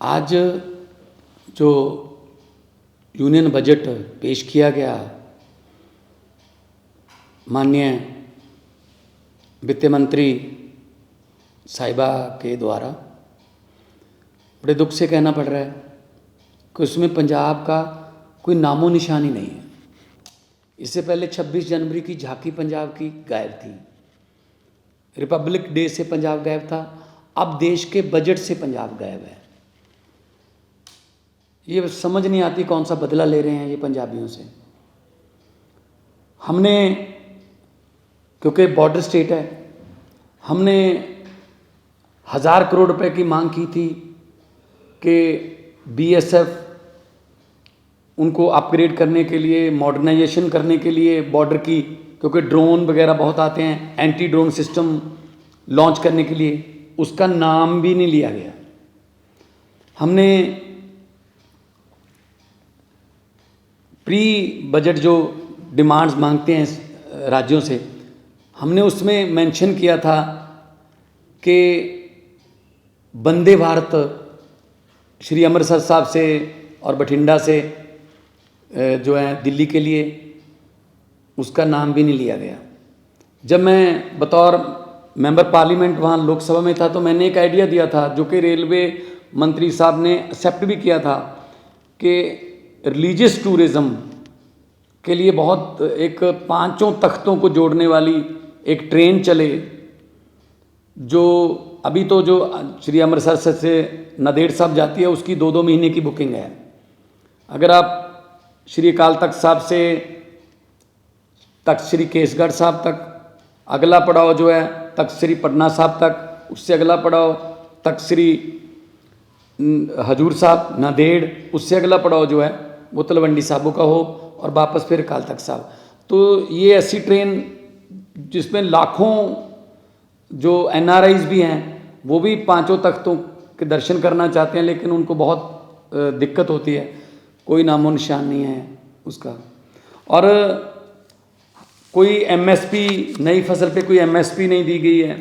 आज जो union budget पेश किया गया माननीय वित्त मंत्री साहिबा के द्वारा, बड़े दुख से कहना पड़ रहा है कि उसमें पंजाब का कोई नामो निशान ही नहीं है। इससे पहले 26 जनवरी की झांकी पंजाब की गायब थी, रिपब्लिक डे से पंजाब गायब था, अब देश के बजट से पंजाब गायब है। ये समझ नहीं आती कौन सा बदला ले रहे हैं ये पंजाबियों से। हमने, क्योंकि बॉर्डर स्टेट है, हमने 1000 करोड़ रुपए की मांग की थी कि बीएसएफ उनको अपग्रेड करने के लिए, मॉडर्नाइजेशन करने के लिए बॉर्डर की, क्योंकि ड्रोन वगैरह बहुत आते हैं, एंटी ड्रोन सिस्टम लॉन्च करने के लिए, उसका नाम भी नहीं लिया गया। हमने प्री बजट जो डिमांड्स मांगते हैं राज्यों से, हमने उसमें मेंशन किया था कि वंदे भारत श्री अमृतसर साहब से और बठिंडा से जो है दिल्ली के लिए, उसका नाम भी नहीं लिया गया। जब मैं बतौर मेंबर पार्लियामेंट वहाँ लोकसभा में था तो मैंने एक आइडिया दिया था जो कि रेलवे मंत्री साहब ने एक्सेप्ट भी किया था कि रिलीजियस टूरिज़्म के लिए बहुत एक 5 तख्तों को जोड़ने वाली एक ट्रेन चले, जो अभी तो जो श्री अमृतसर से नांदेड़ साहब जाती है उसकी 2-2 महीने की बुकिंग है। अगर आप श्री अकाल तख्त साहब से तख्त श्री केसगढ़ साहब तक, अगला पड़ाव जो है तख्त श्री पटना साहब तक, उससे अगला पड़ाव तख्त श्री हजूर साहब नांदेड़, उससे अगला पड़ाव जो है वो तलवंडी साबो का हो और वापस फिर अकाल तख्त साहब। तो ये ऐसी ट्रेन जिसमें लाखों जो एनआरआईज भी हैं वो भी 5 तख्तों के दर्शन करना चाहते हैं, लेकिन उनको बहुत दिक्कत होती है, कोई नामो निशान नहीं है उसका। और कोई एमएसपी, नई फसल पे कोई एमएसपी नहीं दी गई है।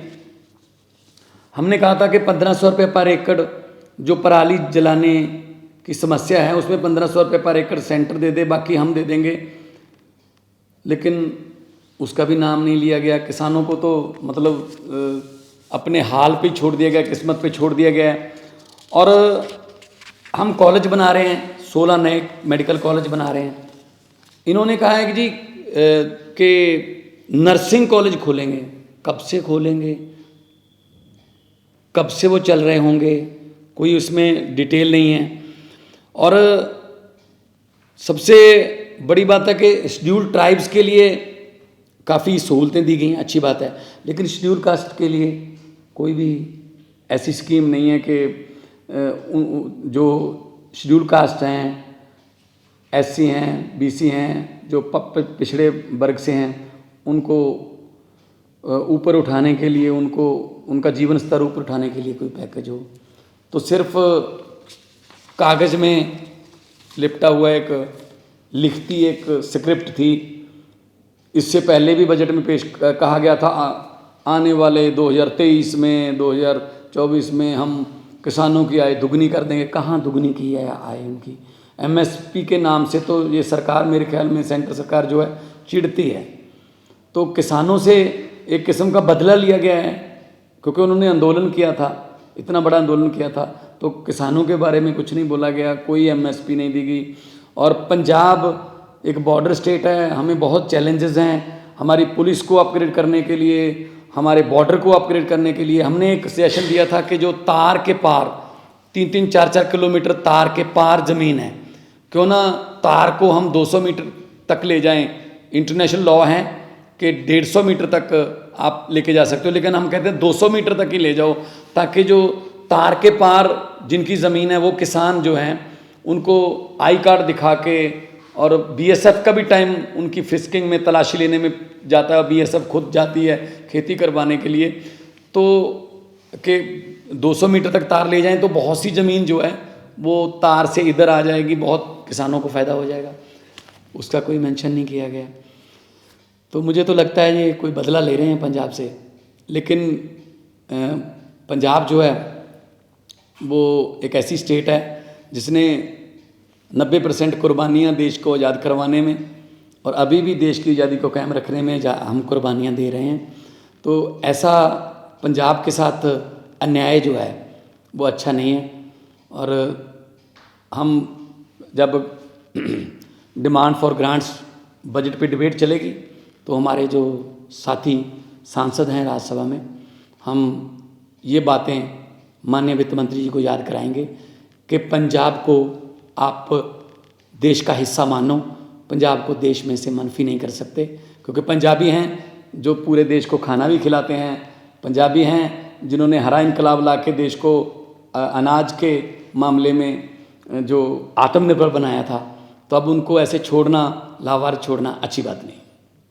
हमने कहा था कि 1500 रुपये पर एकड़ जो पराली जलाने की समस्या है उसमें 1500 रुपये पर एकड़ सेंटर दे दे, बाकी हम दे देंगे, लेकिन उसका भी नाम नहीं लिया गया। किसानों को तो मतलब अपने हाल पे छोड़ दिया गया, किस्मत पे छोड़ दिया गया है। और हम कॉलेज बना रहे हैं, 16 नए मेडिकल कॉलेज बना रहे हैं। इन्होंने कहा है कि जी कि नर्सिंग कॉलेज खोलेंगे, कब से खोलेंगे, कब से वो चल रहे होंगे, कोई उसमें डिटेल नहीं है। और सबसे बड़ी बात है कि शेड्यूल्ड ट्राइब्स के लिए काफ़ी सहूलतें दी गई हैं, अच्छी बात है, लेकिन शेड्यूल कास्ट के लिए कोई भी ऐसी स्कीम नहीं है कि जो शेड्यूल कास्ट हैं, एससी हैं, बीसी हैं, जो पिछड़े वर्ग से हैं, उनको ऊपर उठाने के लिए, उनको उनका जीवन स्तर ऊपर उठाने के लिए कोई पैकेज हो। तो सिर्फ कागज़ में लिपटा हुआ एक लिखती एक स्क्रिप्ट थी। इससे पहले भी बजट में पेश कहा गया था आने वाले 2023 में, 2024 में हम किसानों की आय दुगनी कर देंगे। कहाँ दुगनी की है आय उनकी? एमएसपी के नाम से तो ये सरकार, मेरे ख्याल में सेंटर सरकार जो है चिढ़ती है। तो किसानों से एक किस्म का बदला लिया गया है, क्योंकि उन्होंने आंदोलन किया था, इतना बड़ा आंदोलन किया था, तो किसानों के बारे में कुछ नहीं बोला गया, कोई एमएसपी नहीं दी गई। और पंजाब एक बॉर्डर स्टेट है, हमें बहुत चैलेंजेस हैं। हमारी पुलिस को अपग्रेड करने के लिए, हमारे बॉर्डर को अपग्रेड करने के लिए हमने एक सजेशन दिया था कि जो तार के पार 3-3, 4-4 किलोमीटर तार के पार ज़मीन है, क्यों ना तार को हम 200 मीटर तक ले जाएं। इंटरनेशनल लॉ है कि 150 मीटर तक आप लेके जा सकते हो, लेकिन हम कहते हैं 200 मीटर तक ही ले जाओ, ताकि जो तार के पार जिनकी ज़मीन है वो किसान जो हैं उनको आई कार्ड दिखा के, और बीएसएफ का भी टाइम उनकी फिस्किंग में, तलाशी लेने में जाता है, बीएसएफ खुद जाती है खेती करवाने के लिए, तो कि 200 मीटर तक तार ले जाएं तो बहुत सी ज़मीन जो है वो तार से इधर आ जाएगी, बहुत किसानों को फ़ायदा हो जाएगा। उसका कोई मेंशन नहीं किया गया। तो मुझे तो लगता है ये कोई बदला ले रहे हैं पंजाब से, लेकिन पंजाब जो है वो एक ऐसी स्टेट है जिसने 90% कुर्बानियाँ देश को आज़ाद करवाने में और अभी भी देश की आज़ादी को कायम रखने में हम कुर्बानियाँ दे रहे हैं। तो ऐसा पंजाब के साथ अन्याय जो है वो अच्छा नहीं है। और हम जब डिमांड फॉर ग्रांट्स बजट पे डिबेट चलेगी तो हमारे जो साथी सांसद हैं राज्यसभा में, हम ये बातें माननीय वित्त मंत्री जी को याद कराएंगे कि पंजाब को आप देश का हिस्सा मानो, पंजाब को देश में से मनफी नहीं कर सकते, क्योंकि पंजाबी हैं जो पूरे देश को खाना भी खिलाते हैं, पंजाबी हैं जिन्होंने हरा इनकलाब ला के देश को अनाज के मामले में जो आत्मनिर्भर बनाया था। तो अब उनको ऐसे छोड़ना, लावार छोड़ना अच्छी बात नहीं।